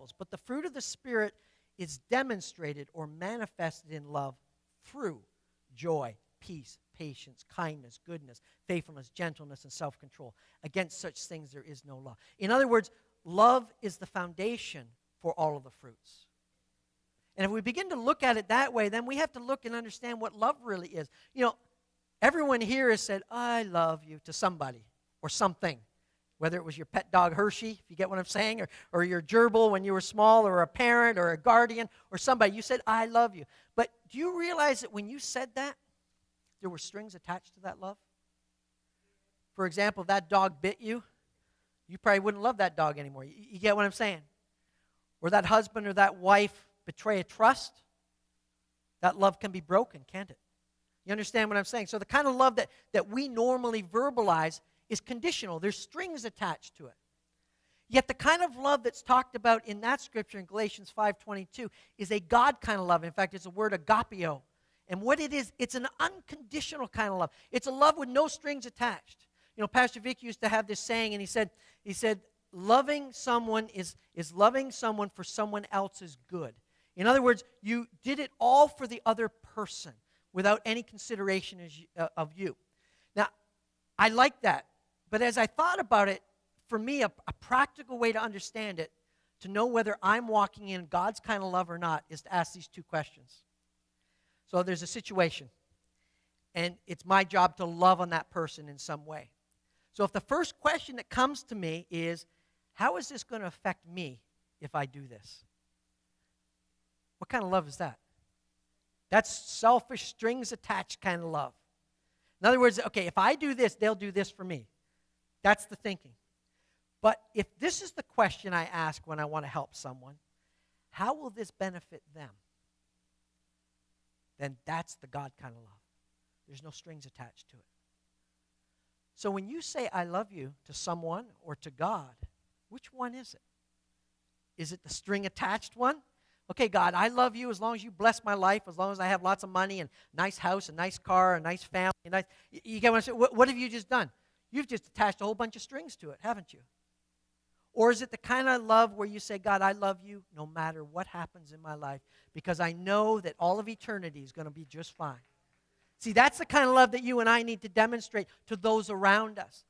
levels. But the fruit of the Spirit is demonstrated or manifested in love through joy, peace, patience, kindness, goodness, faithfulness, gentleness, and self-control. Against such things there is no law. In other words, love is the foundation for all of the fruits. And if we begin to look at it that way, then we have to look and understand what love really is. You know, everyone here has said, I love you to somebody or something. Whether it was your pet dog Hershey, if you get what I'm saying, or your gerbil when you were small, or a parent, or a guardian, or somebody. You said, I love you. But do you realize that when you said that, there were strings attached to that love? For example, if that dog bit you, you probably wouldn't love that dog anymore. You get what I'm saying? Or that husband or that wife betray a trust, that love can be broken, can't it? You understand what I'm saying? So the kind of love that we normally verbalize is conditional. There's strings attached to it. Yet the kind of love that's talked about in that scripture in Galatians 5:22 is a God kind of love. In fact, it's a word agapeo. And what it is, it's an unconditional kind of love. It's a love with no strings attached. You know, Pastor Vic used to have this saying, and he said, loving someone is loving someone for someone else's good. In other words, you did it all for the other person without any consideration of you. Now, I like that. But as I thought about it, for me, a practical way to understand it, to know whether I'm walking in God's kind of love or not, is to ask these two questions. So there's a situation, and it's my job to love on that person in some way. So if the first question that comes to me is, how is this going to affect me if I do this? What kind of love is that? That's selfish, strings attached kind of love. In other words, okay, if I do this, they'll do this for me. That's the thinking. But if this is the question I ask when I want to help someone, how will this benefit them? Then that's the God kind of love. There's no strings attached to it. So when you say I love you to someone or to God, which one is it? Is it the string attached one? Okay, God, I love you as long as you bless my life, as long as I have lots of money and nice house, a nice car, a nice family. You get what I'm saying? What have you just done? You've just attached a whole bunch of strings to it, haven't you? Or is it the kind of love where you say, God, I love you no matter what happens in my life because I know that all of eternity is going to be just fine. See, that's the kind of love that you and I need to demonstrate to those around us.